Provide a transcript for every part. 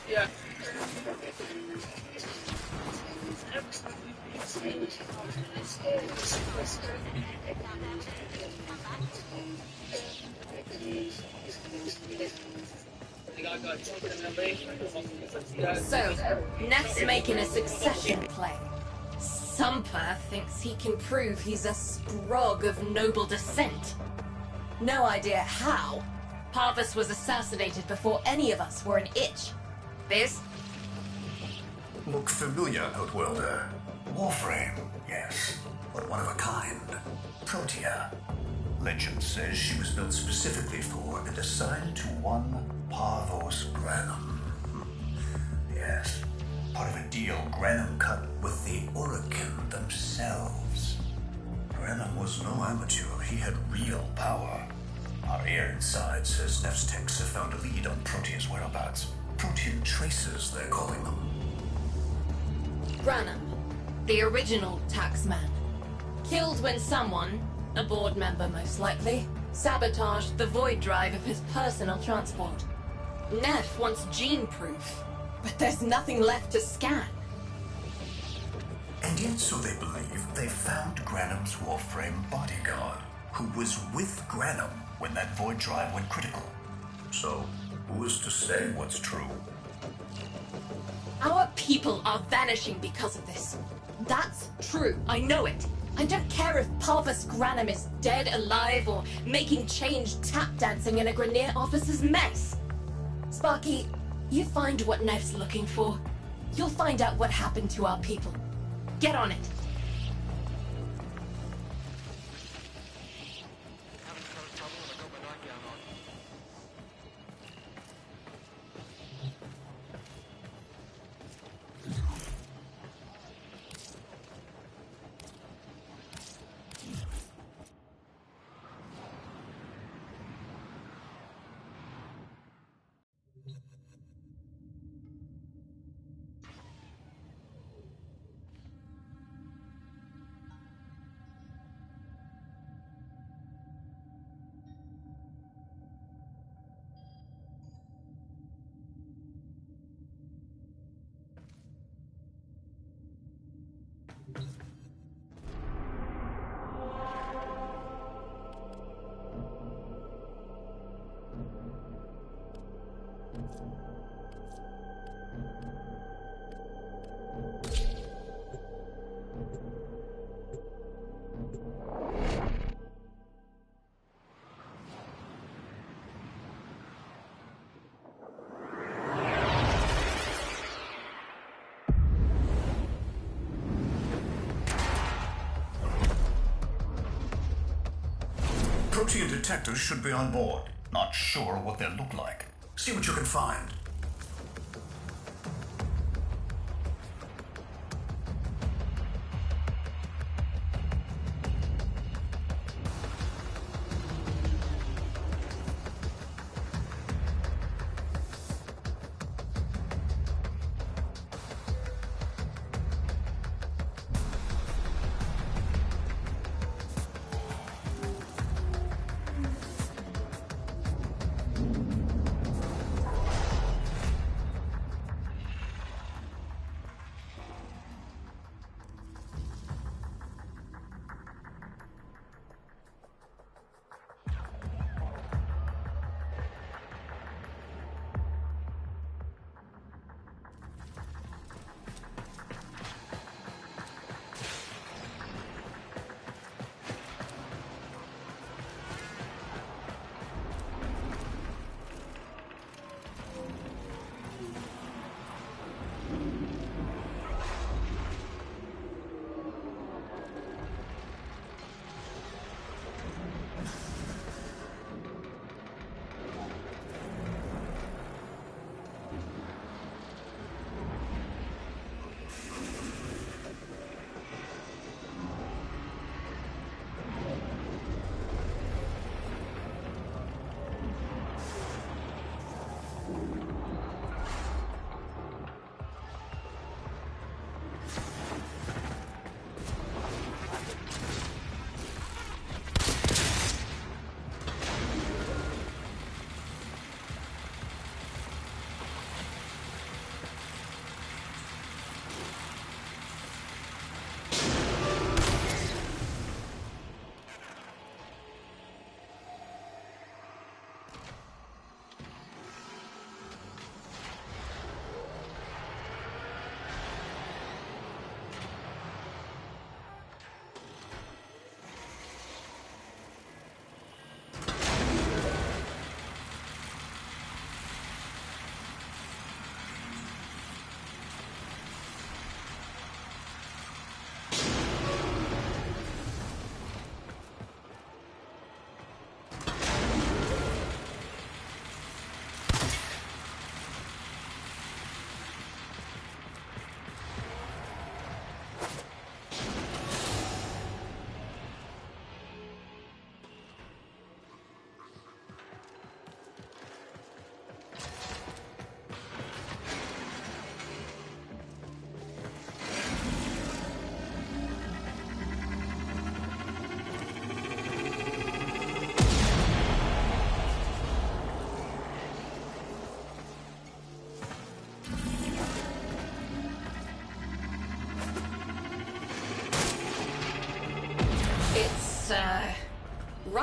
Yeah. So, Neff's making a succession play. Sumper thinks he can prove he's a sprog of noble descent. No idea how. Parvus was assassinated before any of us were an itch. This? Look familiar, Outworlder. Warframe, yes, but one of a kind. Protea. Legend says she was built specifically for and assigned to one Parvos Granum. Yes, part of a deal Granum cut with the Orokin themselves. Granum was no amateur, he had real power. Our air inside says Neff's techs have found a lead on Protea's whereabouts. Protean traces, they're calling them. Granum, the original taxman. Killed when someone, a board member most likely, sabotaged the void drive of his personal transport. Neff wants gene proof, but there's nothing left to scan. And yet, so they believe, they found Granum's Warframe bodyguard, who was with Granum when that void drive went critical. So, who is to say what's true? Our people are vanishing because of this. That's true, I know it. I don't care if Parvus Granum is dead, alive, or making change tap dancing in a Grenier officer's mess. Sparky, you find what Neff's looking for. You'll find out what happened to our people. Get on it. Protean detectors should be on board. Not sure what they'll look like. See what you can find.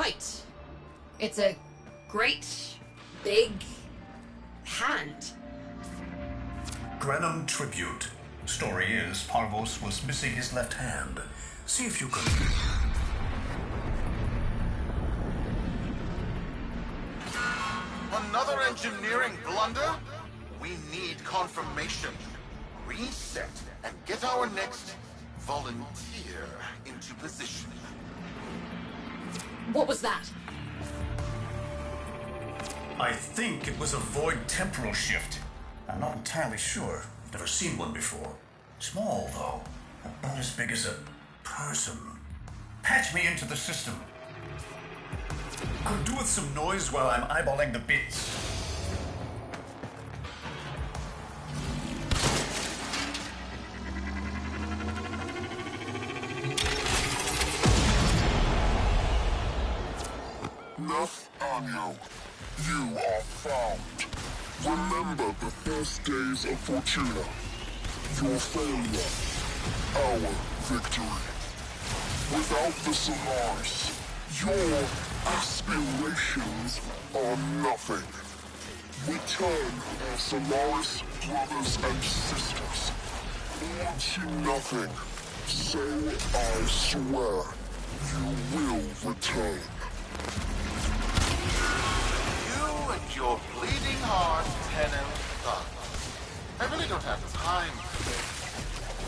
right. It's a great, big hand. Granum tribute. Story is, Parvos was missing his left hand. See if you can... Another engineering blunder? We need confirmation. Reset and get our next volunteer into position. What was that? I think it was a void temporal shift. I'm not entirely sure. Never seen one before. Small, though. About as big as a person. Patch me into the system. Could do with some noise while I'm eyeballing the bits. Nathaniel, you are found. Remember the first days of Fortuna. Your failure, our victory. Without the Solaris, your aspirations are nothing. Return our Solaris brothers and sisters, or to nothing. So I swear, you will return. You and your bleeding heart, Tenno Thug. I really don't have time for this.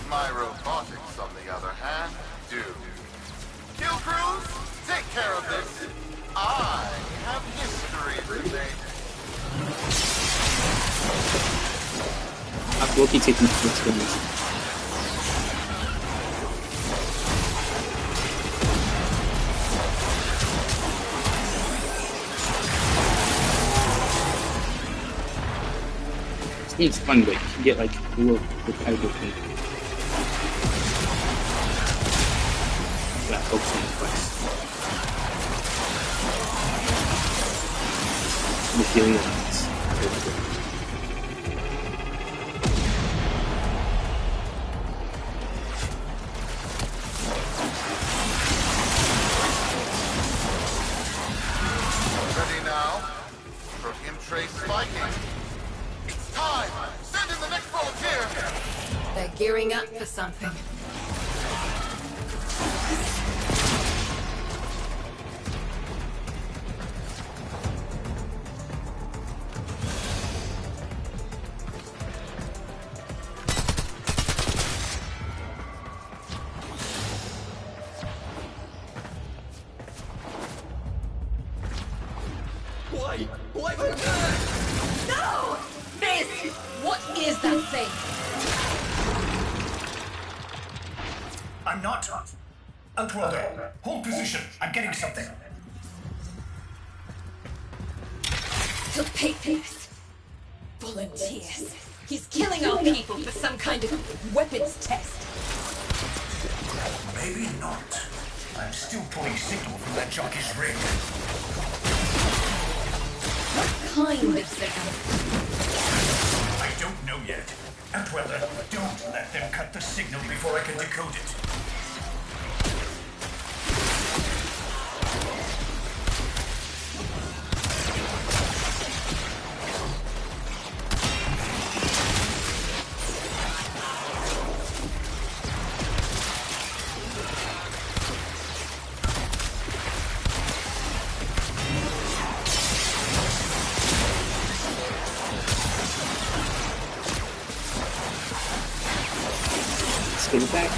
My robotics, on the other hand, do. Kill crews, take care of this. I have history to make. I've low-key taken the first damage. It's fun, but you can get like a little repetitive thing. Yeah, focus on the quest. The feeling of it's really good. Ready now? Protein trace spiking. Time! Send in the next volunteer! They're gearing up for something. Why would No! This! What is that thing? I'm not. Outworlder, hold position. I'm getting something. He'll pay for this. Volunteers. He's killing our people for some kind of weapons test. Maybe not. I'm still pulling signal from that jockey's rig. What kind of signal? I don't know yet. Outworlder, don't let them cut the signal before I can decode it. Spin it back.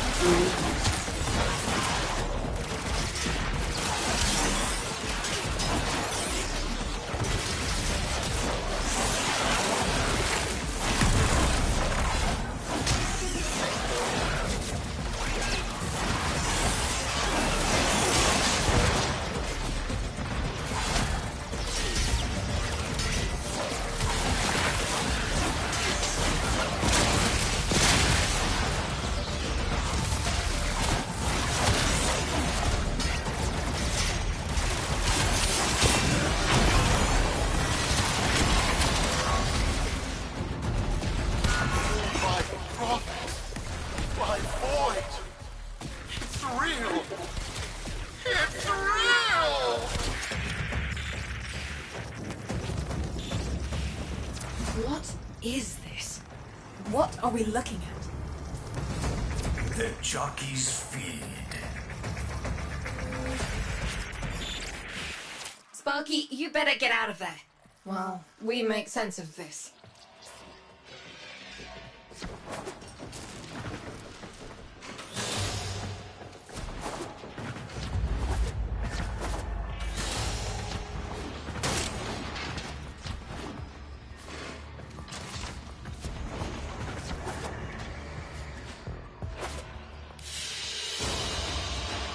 What is this? What are we looking at? The jockey's feed. Sparky, you better get out of there. Well, we make sense of this.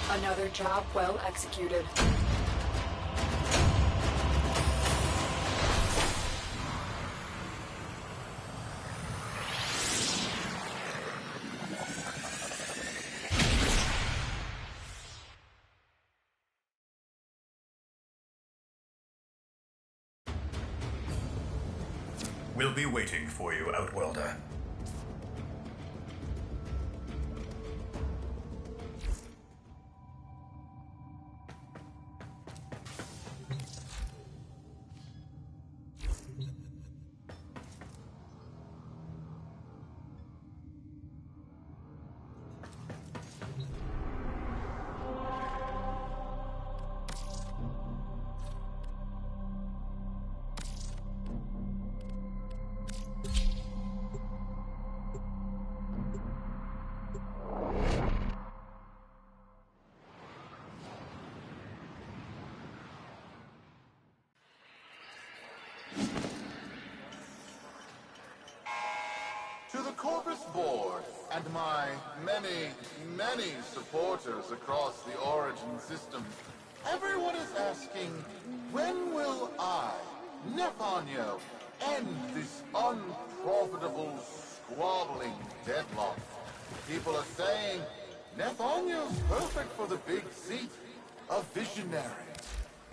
Another job well executed. We'll be waiting for you, Outworlder. To the Corpus Board and my many, many supporters across the Origin system, everyone is asking, when will I, Nefanyo, end this unprofitable, squabbling deadlock? People are saying, Nefanyo's perfect for the big seat, a visionary,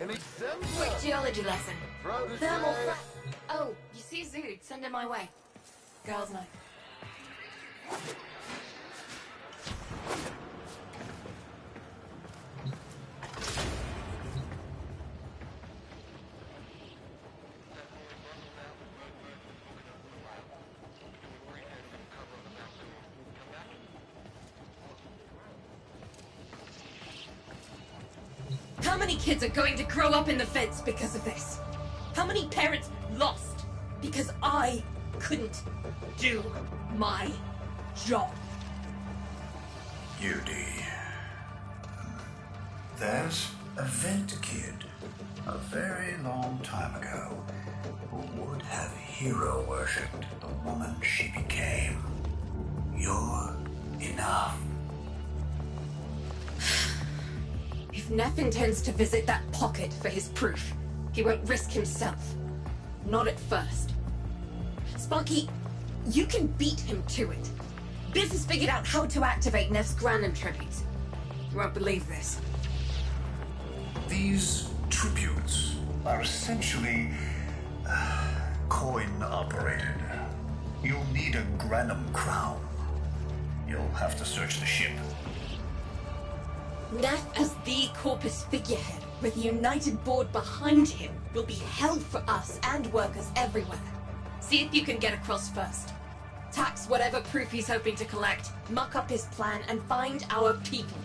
an exemplar. Quick geology lesson. Protege. Thermal Oh, you see Zood, send him my way. Girls' night. How many kids are going to grow up in the feds because of this? How many parents lost because I couldn't do my job? UD. There's a vent kid, a very long time ago, who would have hero worshipped the woman she became. You're enough. If Neff intends to visit that pocket for his proof, he won't risk himself. Not at first. Sparky, you can beat him to it. Biz has figured out how to activate Neff's Granum tributes. You won't believe this. These tributes are essentially coin-operated. You'll need a Granum crown. You'll have to search the ship. Neff as the Corpus figurehead, with a united board behind him, will be hell for us and workers everywhere. See if you can get across first. Tax whatever proof he's hoping to collect, muck up his plan, and find our people.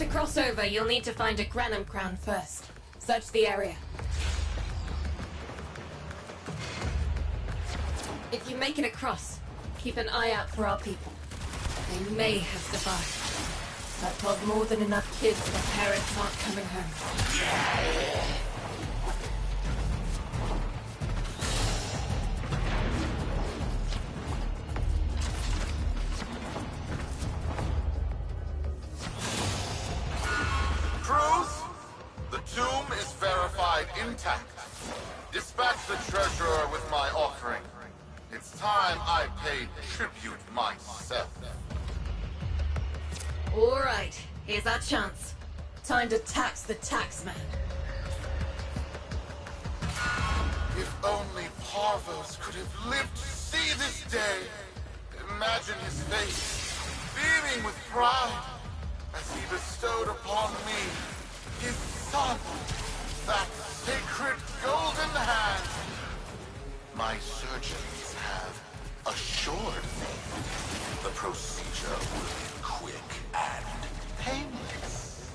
cross over, you'll need to find a Granum crown first. Search the area. If you make it across, keep an eye out for our people. They may have survived. That told more than enough kids their parents aren't coming home. Intact. Dispatch the treasurer with my offering. It's time I paid tribute myself. All right, here's our chance. Time to tax the taxman. If only Parvos could have lived to see this day. Imagine his face, beaming with pride, as he bestowed upon me, his son, that sacred golden hand. My surgeons have assured me the procedure will be quick and painless.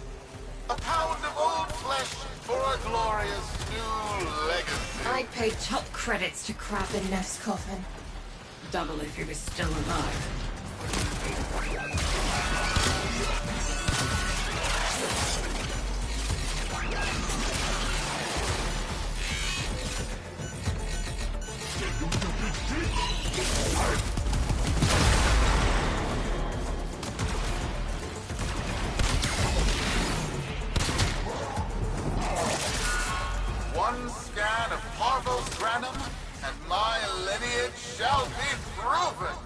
A pound of old flesh for a glorious new legacy. I paid top credits to crap in Neff's coffin. Double if he was still alive. One scan of Parvos Granum, and my lineage shall be proven.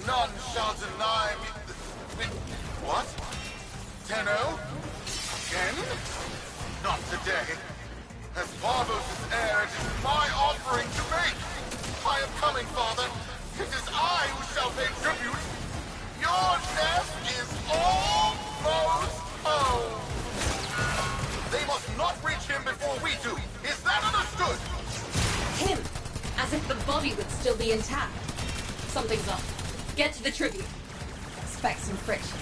None shall deny me. What? Tenno? Again? Not today. As Parvos' heir, it is my offering to make. I am coming, Father. It is I who shall pay tribute. Your death is almost home. They must not reach him before we do. Is that understood? Him! As if the body would still be intact. Something's off. Get to the tribute. Expect some friction.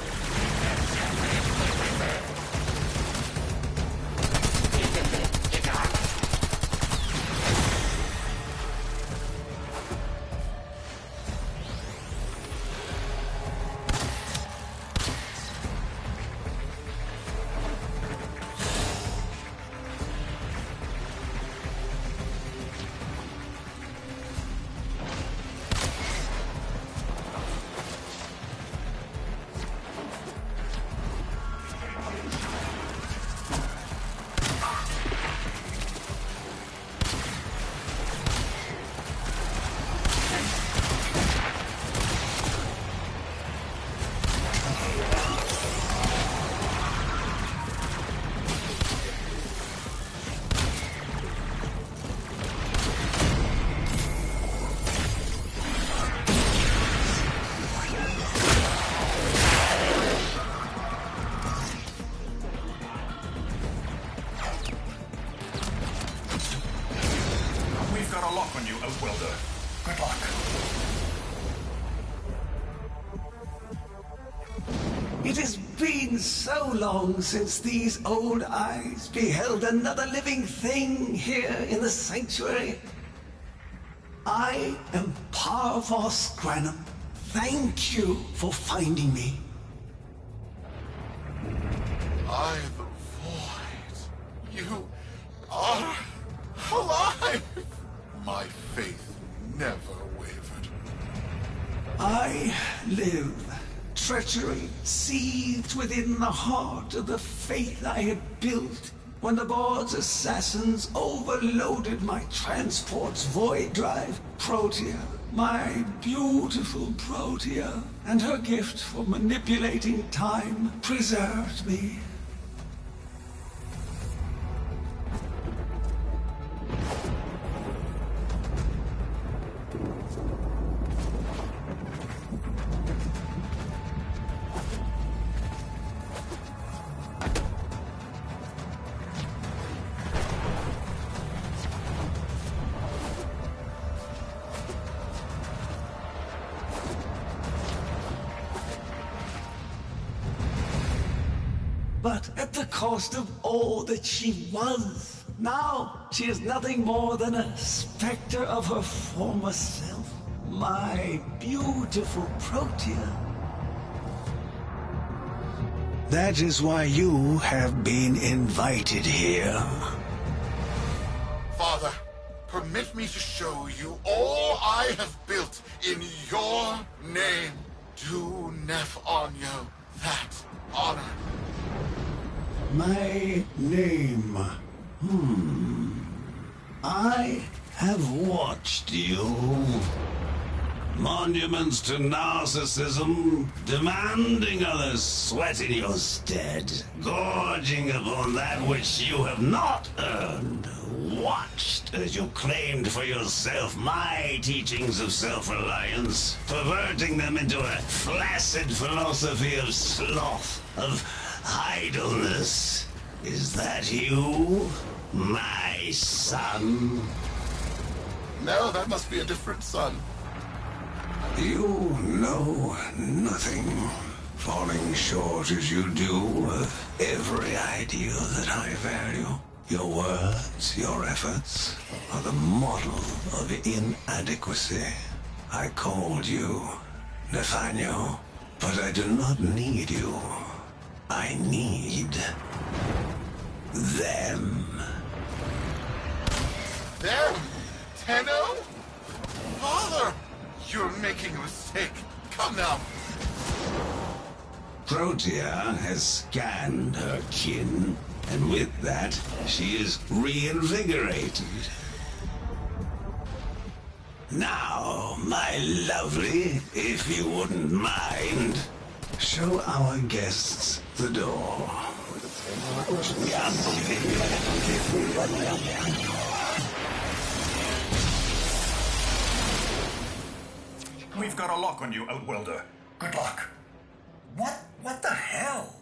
It has been so long since these old eyes beheld another living thing here in the sanctuary. I am Parvos Granum. Thank you for finding me. I, the Void. You are alive! My faith never wavered. I live. Treachery seethed within the heart of the faith I had built when the board's assassins overloaded my transport's void drive. Protea, my beautiful Protea, and her gift for manipulating time preserved me. but at the cost of all that she was. Now, she is nothing more than a specter of her former self. My beautiful Protea. That is why you have been invited here. Father, permit me to show you all I have built in your name. Do Nef Anyo that honor. My name. I have watched you. Monuments to narcissism, demanding others sweat in your stead, gorging upon that which you have not earned. Watched as you claimed for yourself my teachings of self-reliance, perverting them into a flaccid philosophy of sloth, of idleness. Is that you, my son? No, that must be a different son. You know nothing, falling short as you do of every ideal that I value. Your words, your efforts, are the model of inadequacy. I called you Nathaniel, but I do not need you. I need them. Them? Tenno? Father! You're making a mistake. Come now. Protea has scanned her kin, and with that, she is reinvigorated. Now, my lovely, if you wouldn't mind, show our guests the door. We've got a lock on you, Outwelder. Good luck. What the hell?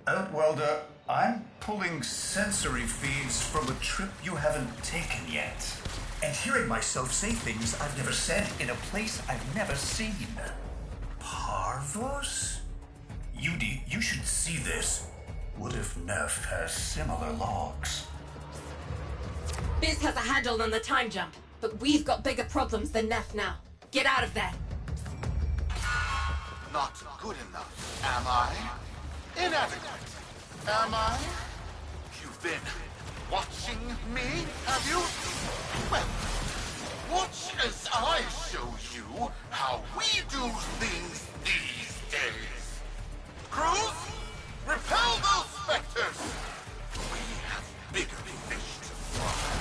Outwelder, I'm pulling sensory feeds from a trip you haven't taken yet. And hearing myself say things I've never said in a place I've never seen. Parvos? Yudi, you should see this. What if Neff has similar logs? Biz has a handle on the time jump, but we've got bigger problems than Neff now. Get out of there. Not good enough, am I? Inadequate, am I? You've been watching me, have you? Well, watch as I show you how we do things these days. Crews, repel those specters! We have bigger fish to fry.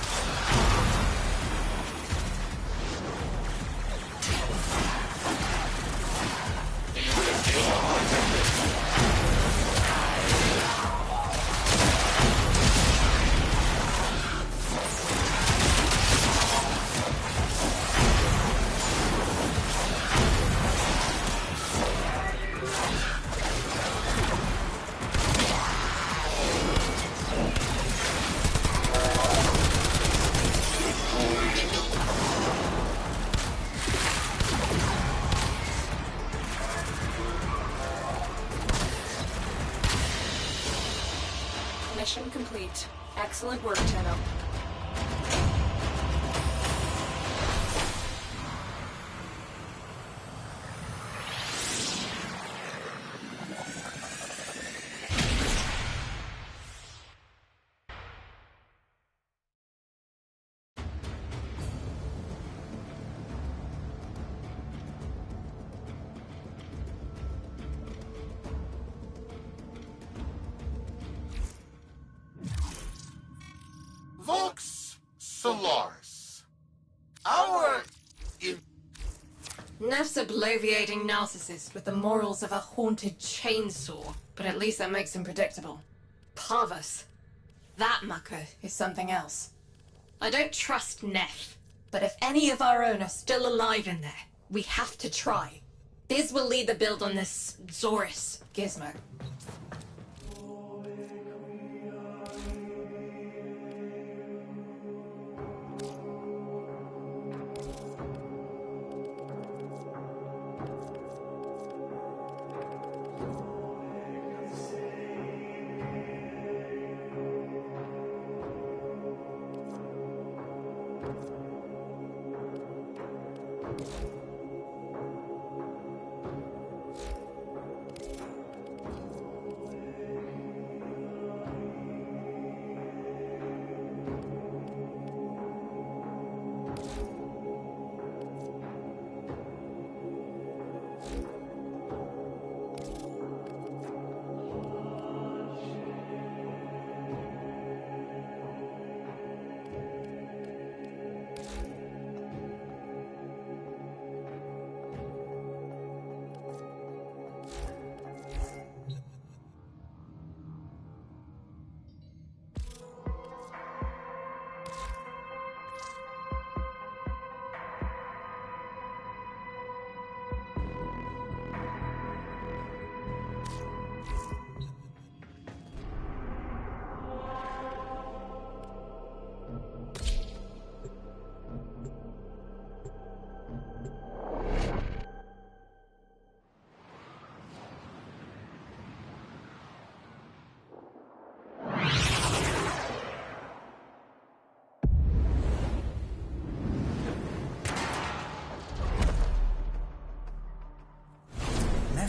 Mission complete. Excellent work, Tenno. Vox Solaris. Our Neff's a bloviating narcissist with the morals of a haunted chainsaw, but at least that makes him predictable. Parvus. That mucker is something else. I don't trust Neff, but if any of our own are still alive in there, we have to try. Biz will lead the build on this Zorus gizmo.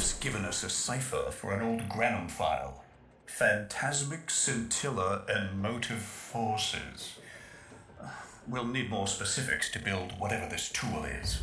Neff's given us a cipher for an old Granum file. Phantasmic scintilla and motive forces. We'll need more specifics to build whatever this tool is.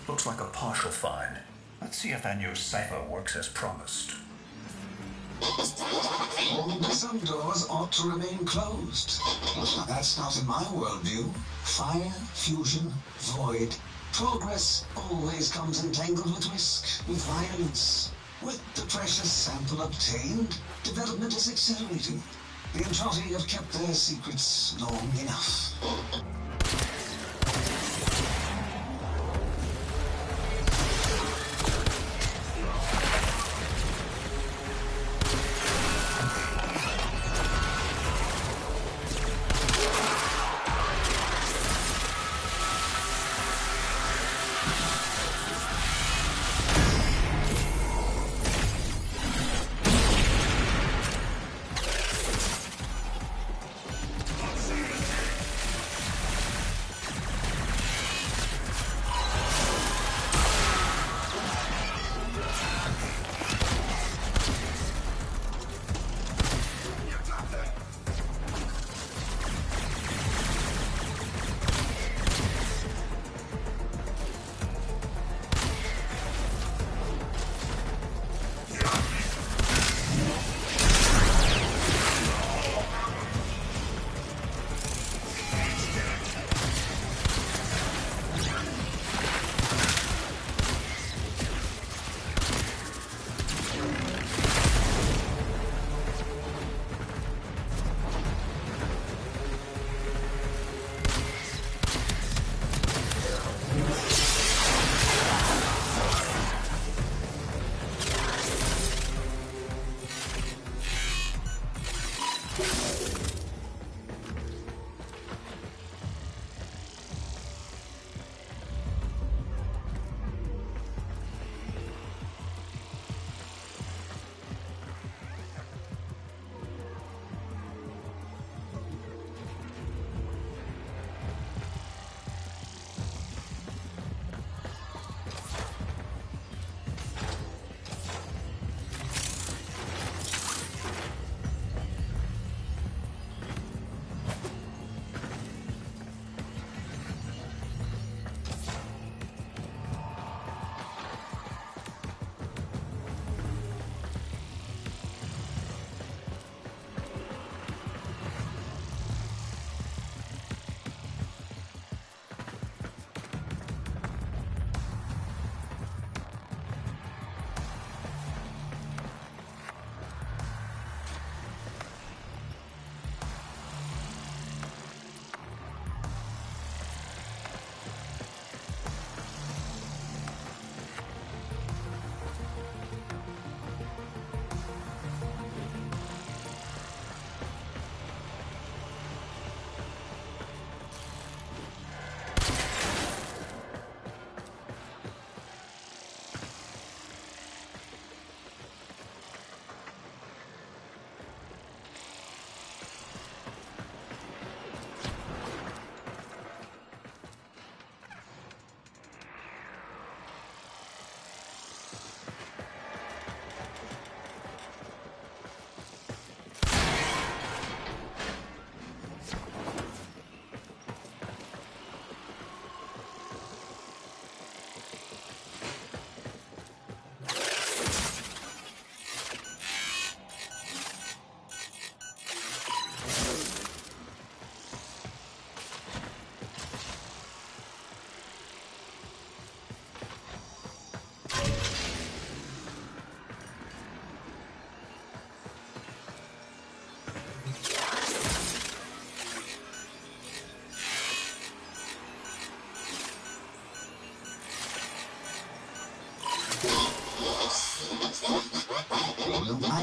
Looks like a partial find. Let's see if our new cipher works as promised. Some doors ought to remain closed. Now, that's not in my worldview. Fire, fusion, void. Progress always comes entangled with risk, with violence. With the precious sample obtained, development is accelerating. The Entrotti have kept their secrets long enough.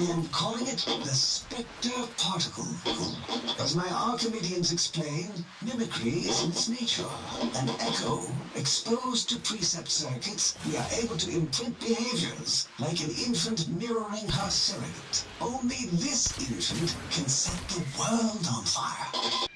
I am calling it the Spectre Particle. As my Archimedeans explained, mimicry is in its nature. An echo exposed to precept circuits, we are able to imprint behaviors like an infant mirroring her surrogate. Only this infant can set the world on fire.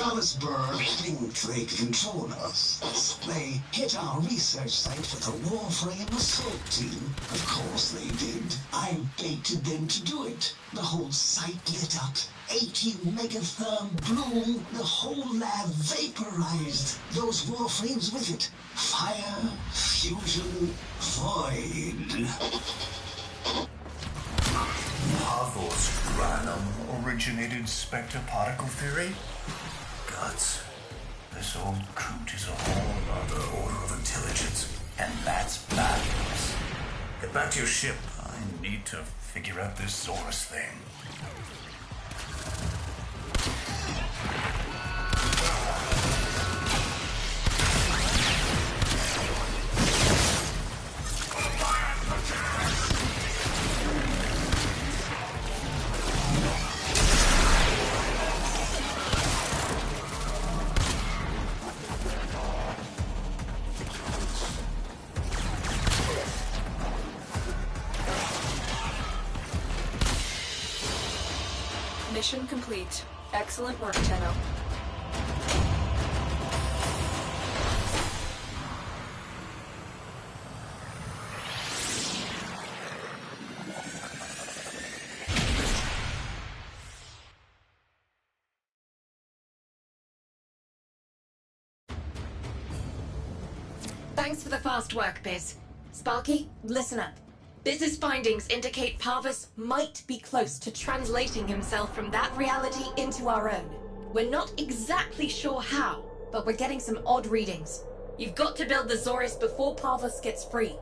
Dallasburg think they control us. They hit our research site for the Warframe assault team. Of course they did. I baited them to do it. The whole site lit up. 80 megatherm bloom. The whole lab vaporized. Those Warframes with it. Fire, fusion, void. Pathos Granum originated Spectre particle theory? Guts. This old coot is a whole other order of intelligence, and that's fabulous. Get back to your ship. I need to figure out this Zorus thing. Mission complete. Excellent work, Tenno. Thanks for the fast work, Biz. Sparky, listen up. Biz's findings indicate Parvus might be close to translating himself from that reality into our own. We're not exactly sure how, but we're getting some odd readings. You've got to build the Zorus before Parvus gets free.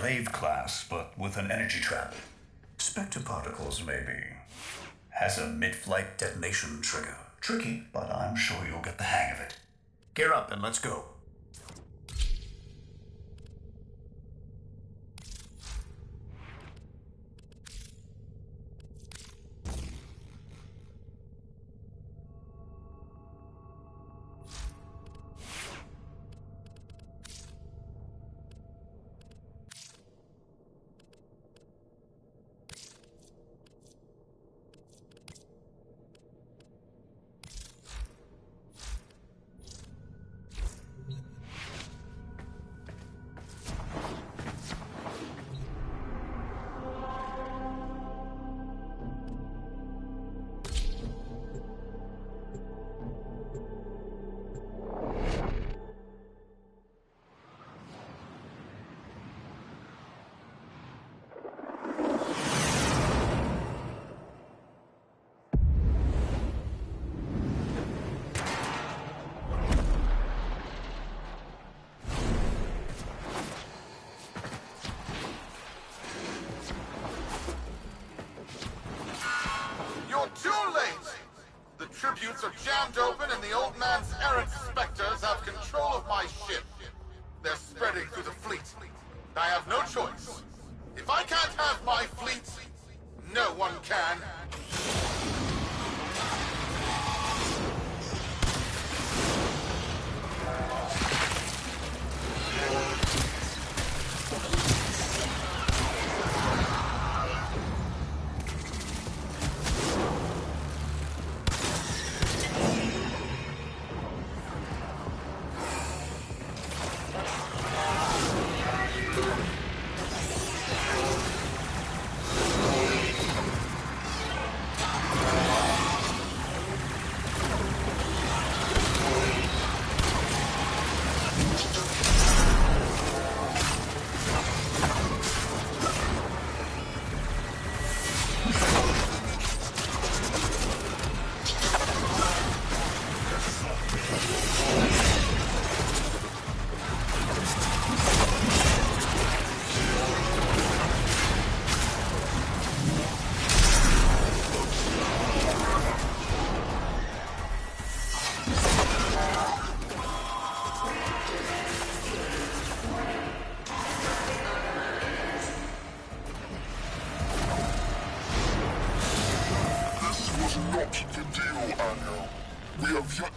glaive class, but with an energy trap. Spectre particles, maybe. Has a mid-flight detonation trigger. Tricky, but I'm sure you'll get the hang of it. Gear up and let's go. Tributes are jammed open and the old man's errant specters have control of my ship. They're spreading through the fleet. I have no choice. If I can't have my fleet, no one can.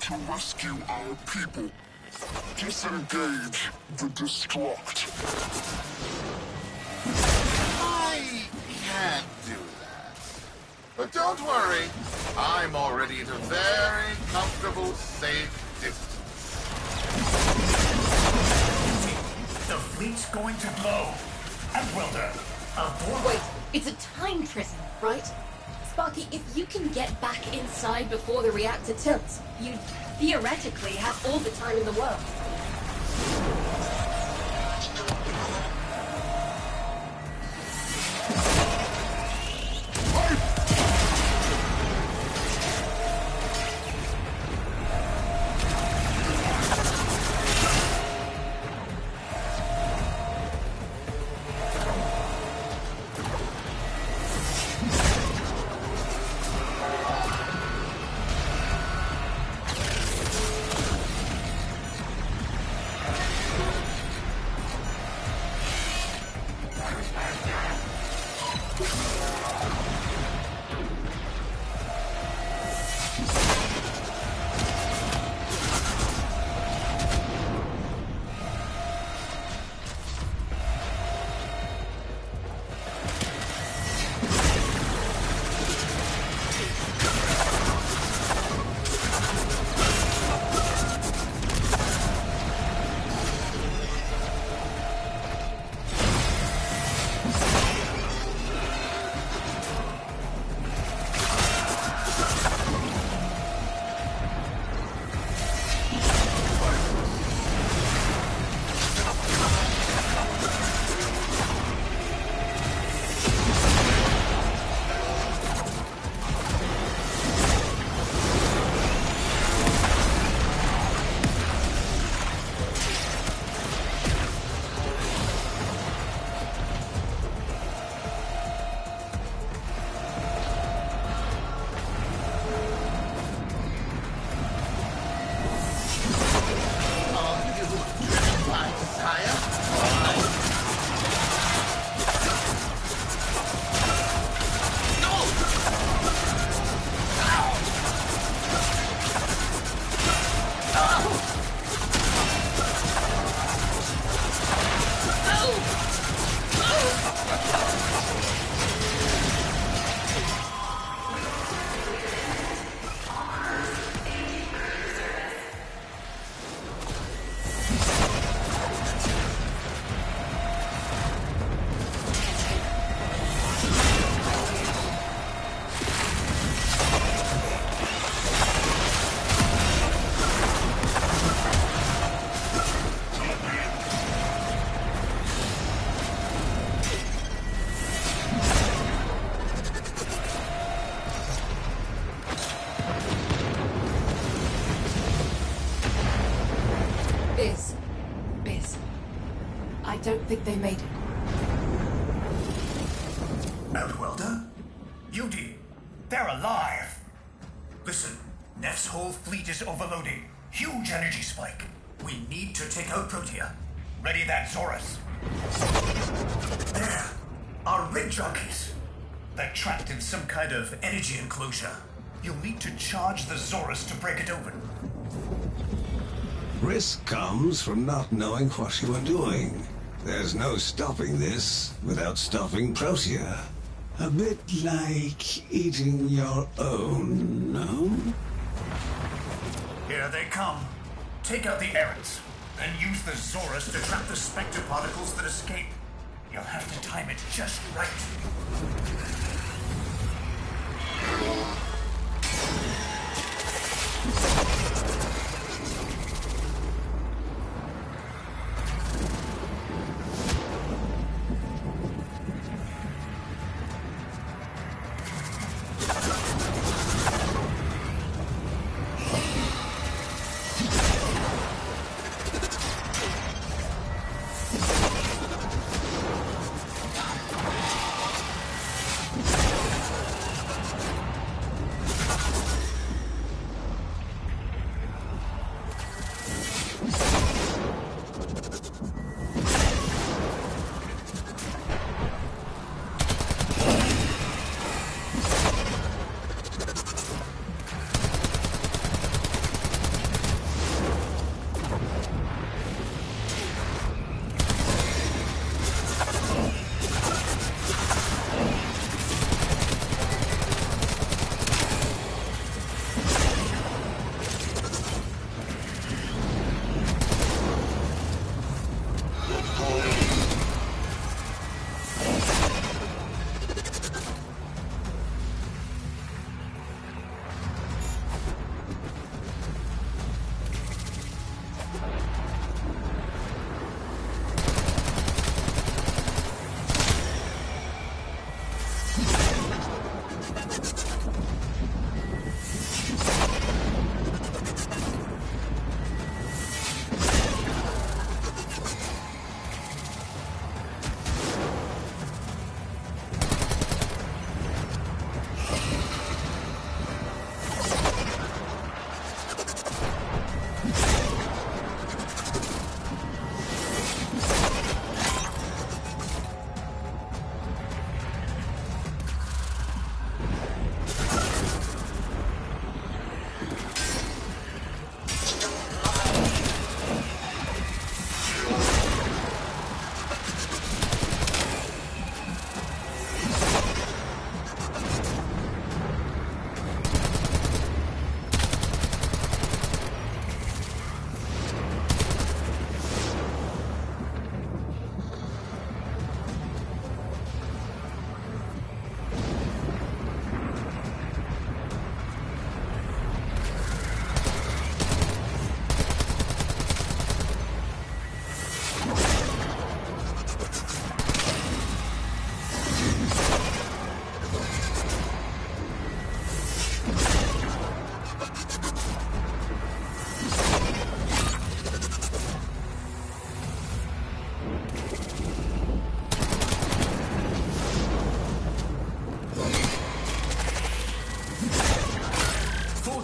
To rescue our people. Disengage the Destruct. I can't do that. But don't worry, I'm already at a very comfortable, safe distance. The fleet's going to blow. And Wilder, aboard. Wait, it's a time prison, right? Sparky, if you can get back inside before the reactor tilts, you'd theoretically have all the time in the world. Biz. I don't think they made it. Outwelder? Beauty, they're alive! Listen, Neff's whole fleet is overloading. Huge energy spike. We need to take out Protea. Ready that, Zorus. There, our rig jockeys. They're trapped in some kind of energy enclosure. You'll need to charge the Zorus to break it open. Risk comes from not knowing what you are doing. There's no stopping this without stopping Protea. A bit like eating your own, no? Here they come. Take out the errants, then use the Zorus to trap the Spectre particles that escape. You'll have to time it just right.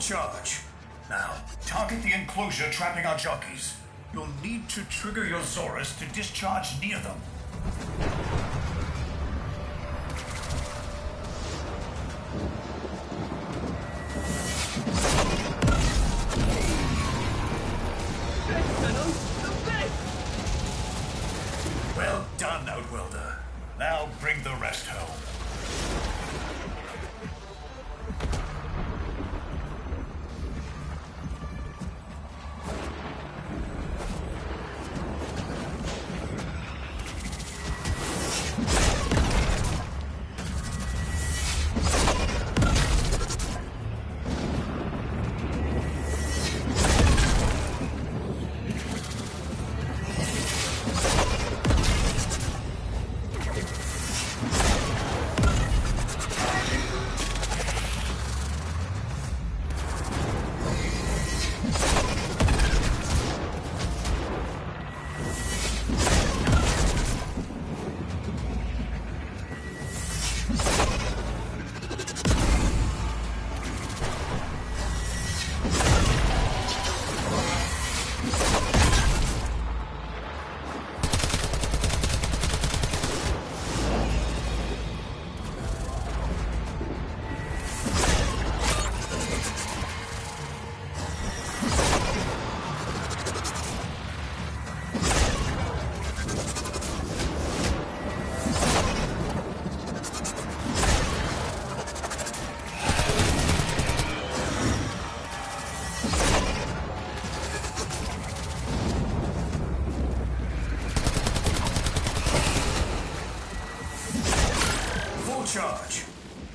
Charge. Now, target the enclosure trapping our jockeys. You'll need to trigger your Zorus to discharge near them. Well done, Outwelder. Now bring the rest home. charge.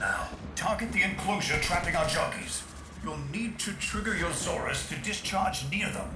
Now, target the enclosure trapping our jockeys. You'll need to trigger your Zorus to discharge near them.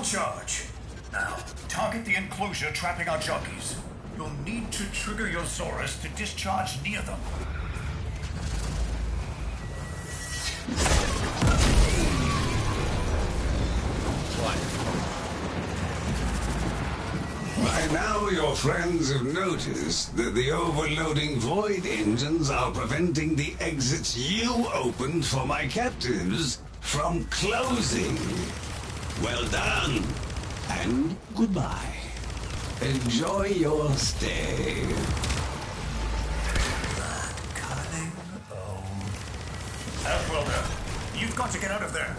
Charge. Now, target the enclosure trapping our jockeys. You'll need to trigger your Zorus to discharge near them. By now, your friends have noticed that the overloading void engines are preventing the exits you opened for my captives from closing. Well done, and goodbye. Enjoy your stay. Cunning. Outwelder, you've got to get out of there.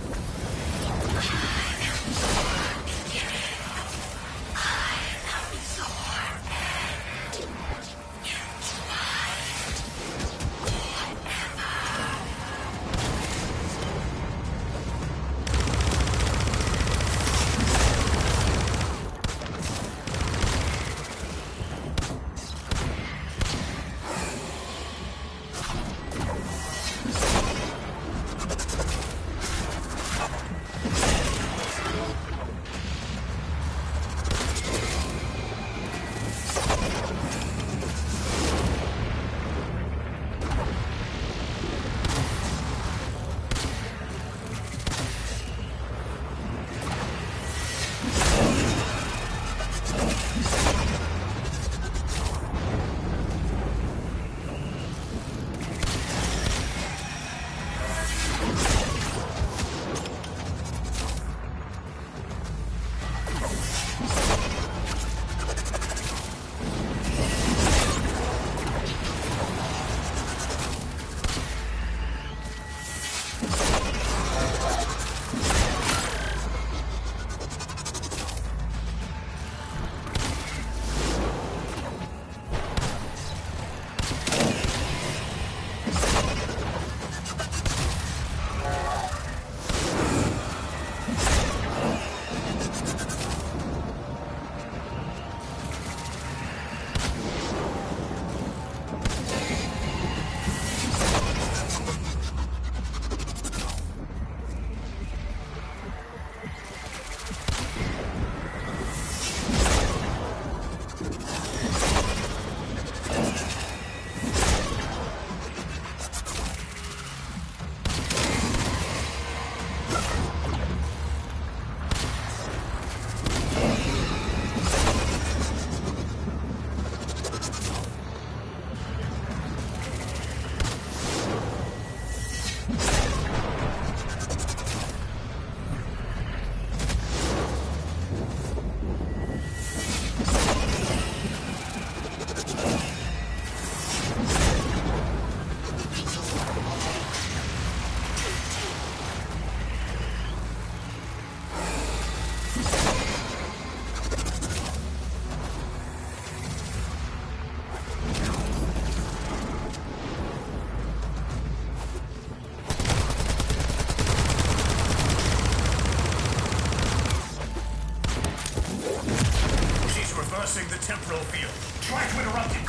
reversing the temporal field. Try to interrupt it.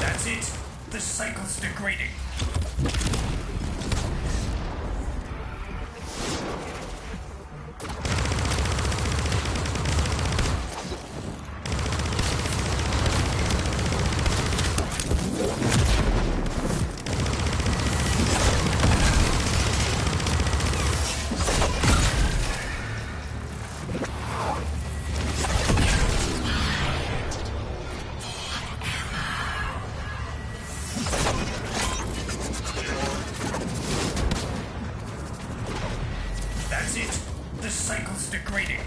That's it. The cycle's degrading. That's it. The cycle's degrading.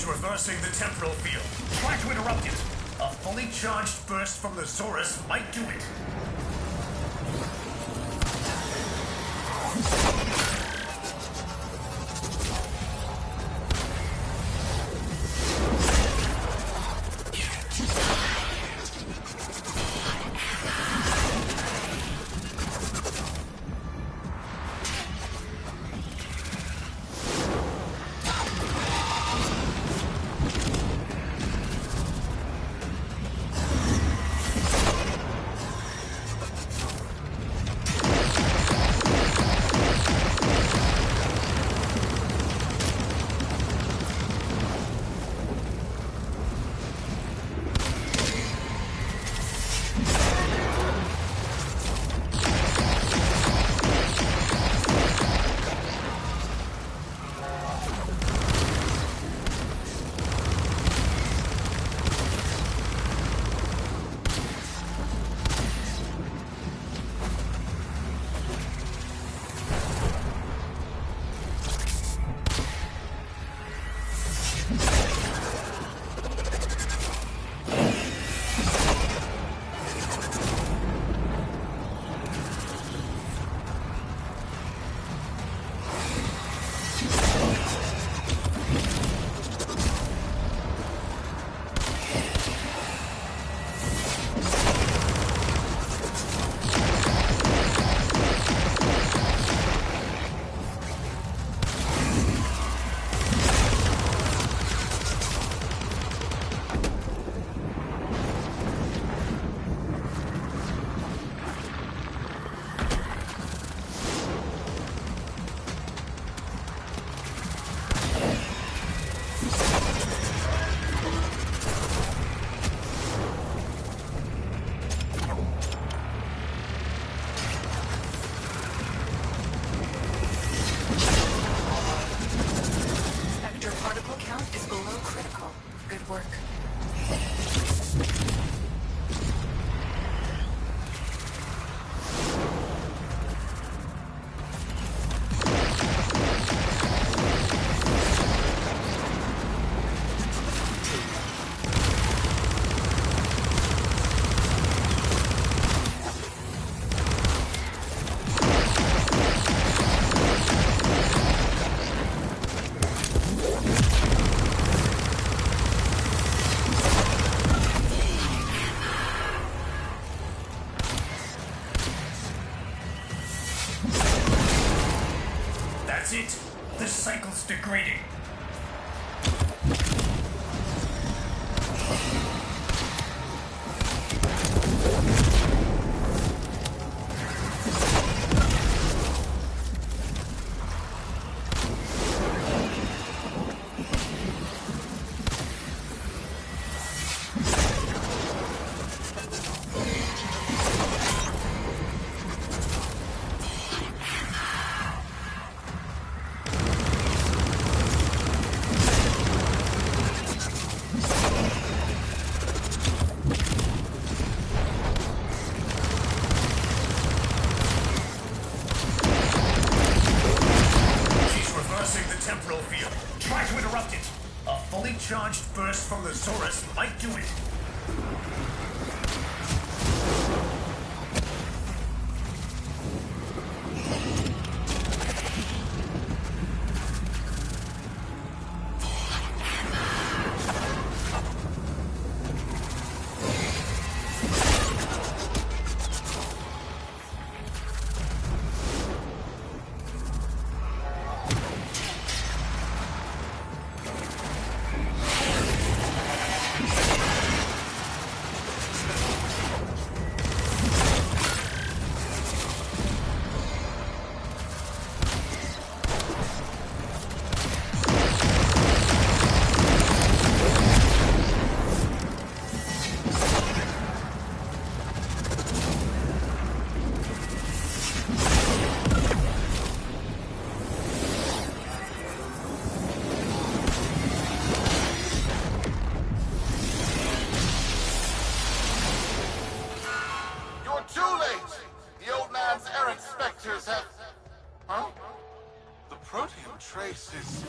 Reversing the temporal field. Try to interrupt it. A fully charged burst from the Zorus might do it. That's it. The cycle's degrading. charged burst from the Zorus might do it. Trace is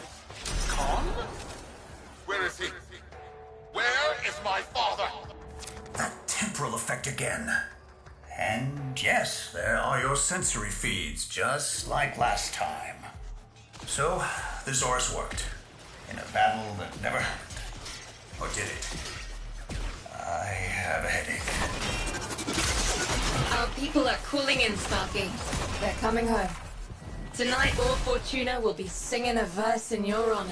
gone? Where is he? Where is my father? That temporal effect again. And yes, there are your sensory feeds, just like last time. So, the Zorus worked. In a battle that never... Or did it? I have a headache. Our people are cooling in, Sparky. They're coming home. Tonight, War Fortuna will be singing a verse in your honor.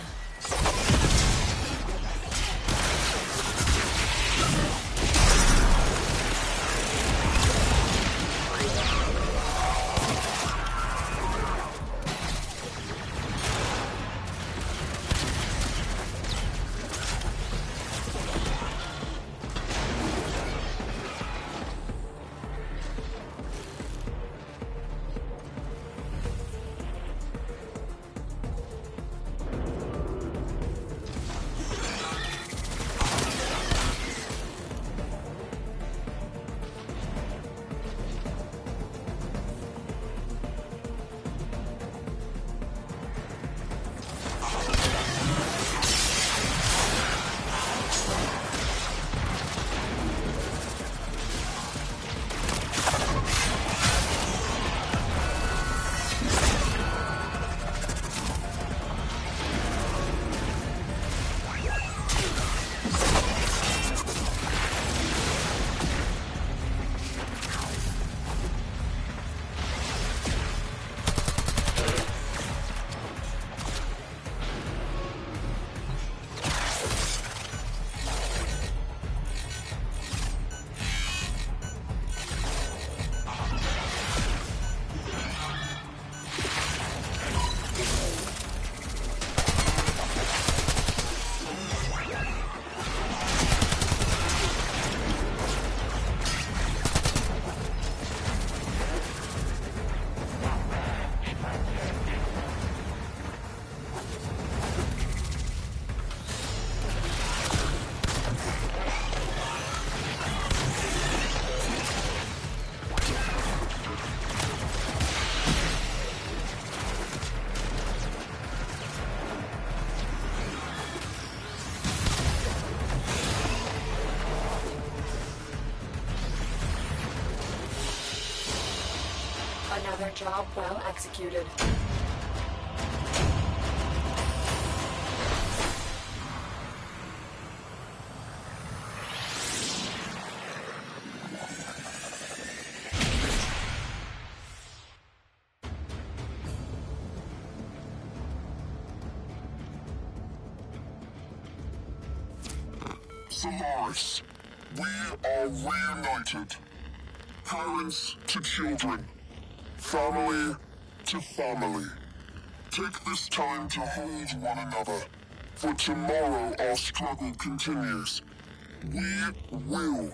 Another job well executed. Solaris, we are reunited. Parents to children. Family to family. Take this time to hold one another. For tomorrow our struggle continues. We will